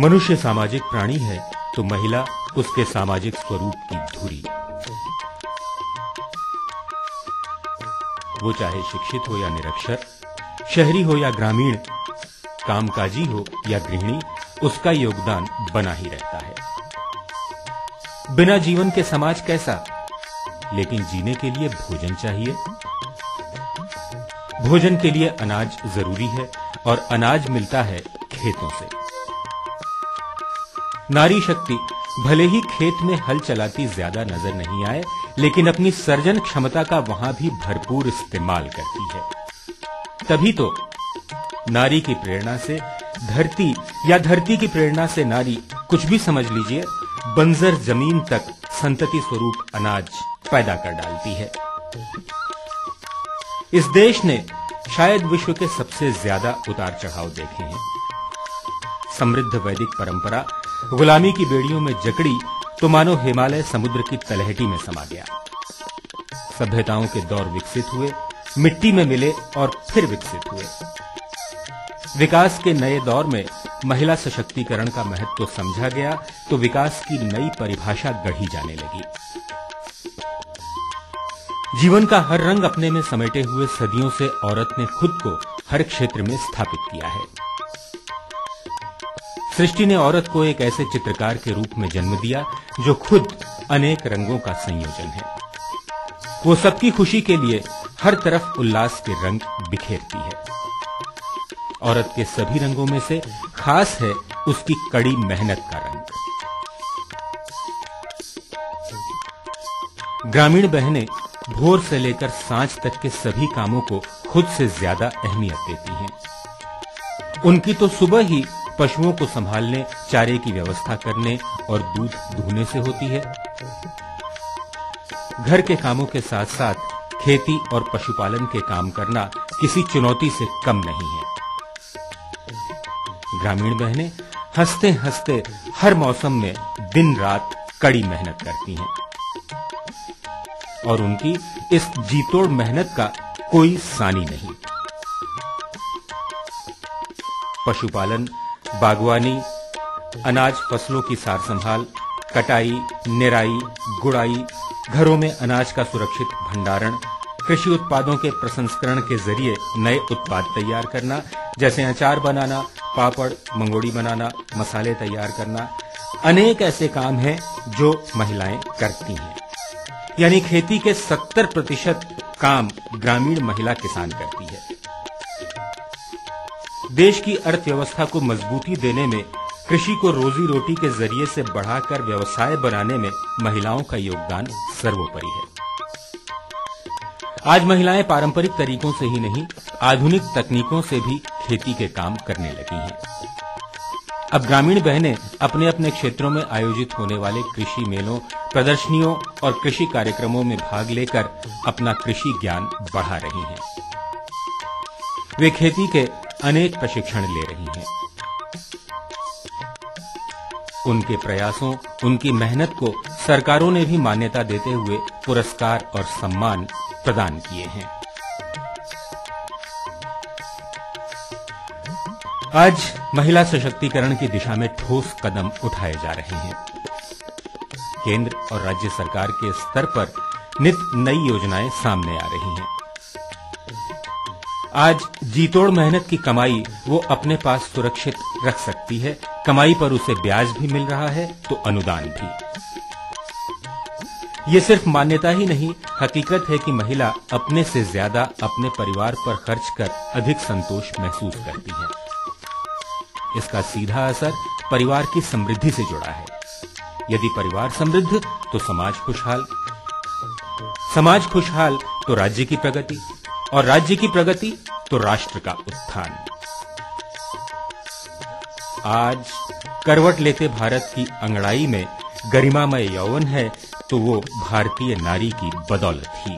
मनुष्य सामाजिक प्राणी है तो महिला उसके सामाजिक स्वरूप की धुरी। वो चाहे शिक्षित हो या निरक्षर, शहरी हो या ग्रामीण, कामकाजी हो या गृहिणी, उसका योगदान बना ही रहता है। बिना जीवन के समाज कैसा, लेकिन जीने के लिए भोजन चाहिए। भोजन के लिए अनाज जरूरी है और अनाज मिलता है खेतों से। नारी शक्ति भले ही खेत में हल चलाती ज्यादा नजर नहीं आए, लेकिन अपनी सर्जन क्षमता का वहां भी भरपूर इस्तेमाल करती है। तभी तो नारी की प्रेरणा से धरती या धरती की प्रेरणा से नारी, कुछ भी समझ लीजिए, बंजर जमीन तक संतति स्वरूप अनाज पैदा कर डालती है। इस देश ने शायद विश्व के सबसे ज्यादा उतार चढ़ाव देखे हैं। समृद्ध वैदिक परंपरा गुलामी की बेड़ियों में जकड़ी तो मानो हिमालय समुद्र की तलहटी में समा गया। सभ्यताओं के दौर विकसित हुए, मिट्टी में मिले और फिर विकसित हुए। विकास के नए दौर में महिला सशक्तिकरण का महत्व समझा गया तो विकास की नई परिभाषा गढ़ी जाने लगी। जीवन का हर रंग अपने में समेटे हुए सदियों से औरत ने खुद को हर क्षेत्र में स्थापित किया है। सृष्टि ने औरत को एक ऐसे चित्रकार के रूप में जन्म दिया जो खुद अनेक रंगों का संयोजन है। वो सबकी खुशी के लिए हर तरफ उल्लास के रंग बिखेरती है। औरत के सभी रंगों में से खास है उसकी कड़ी मेहनत का रंग। ग्रामीण बहनें भोर से लेकर सांझ तक के सभी कामों को खुद से ज्यादा अहमियत देती हैं। उनकी तो सुबह ही पशुओं को संभालने, चारे की व्यवस्था करने और दूध दूहने से होती है। घर के कामों के साथ साथ खेती और पशुपालन के काम करना किसी चुनौती से कम नहीं है। ग्रामीण बहनें हंसते हंसते हर मौसम में दिन रात कड़ी मेहनत करती हैं और उनकी इस जीतोड़ मेहनत का कोई सानी नहीं। पशुपालन, बागवानी, अनाज फसलों की सार संभाल, कटाई, निराई, गुड़ाई, घरों में अनाज का सुरक्षित भंडारण, कृषि उत्पादों के प्रसंस्करण के जरिए नए उत्पाद तैयार करना, जैसे अचार बनाना, पापड़, मंगोड़ी बनाना, मसाले तैयार करना, अनेक ऐसे काम हैं जो महिलाएं करती हैं। यानी खेती के 70% काम ग्रामीण महिला किसान करती है। देश की अर्थव्यवस्था को मजबूती देने में, कृषि को रोजी रोटी के जरिए से बढ़ाकर व्यवसाय बनाने में महिलाओं का योगदान सर्वोपरि है। आज महिलाएं पारंपरिक तरीकों से ही नहीं, आधुनिक तकनीकों से भी खेती के काम करने लगी हैं। अब ग्रामीण बहनें अपने अपने क्षेत्रों में आयोजित होने वाले कृषि मेलों, प्रदर्शनियों और कृषि कार्यक्रमों में भाग लेकर अपना कृषि ज्ञान बढ़ा रही हैं। वे खेती के अनेक प्रशिक्षण ले रही हैं। उनके प्रयासों, उनकी मेहनत को सरकारों ने भी मान्यता देते हुए पुरस्कार और सम्मान प्रदान किए हैं। आज महिला सशक्तिकरण की दिशा में ठोस कदम उठाए जा रहे हैं। केंद्र और राज्य सरकार के स्तर पर नित नई योजनाएं सामने आ रही हैं। आज जीतोड़ मेहनत की कमाई वो अपने पास सुरक्षित रख सकती है। कमाई पर उसे ब्याज भी मिल रहा है तो अनुदान भी। ये सिर्फ मान्यता ही नहीं, हकीकत है कि महिला अपने से ज्यादा अपने परिवार पर खर्च कर अधिक संतोष महसूस करती है। इसका सीधा असर परिवार की समृद्धि से जुड़ा है। यदि परिवार समृद्ध तो समाज खुशहाल, समाज खुशहाल तो राज्य की प्रगति, और राज्य की प्रगति तो राष्ट्र का उत्थान। आज करवट लेते भारत की अंगड़ाई में गरिमामय यौवन है तो वो भारतीय नारी की बदौलत ही।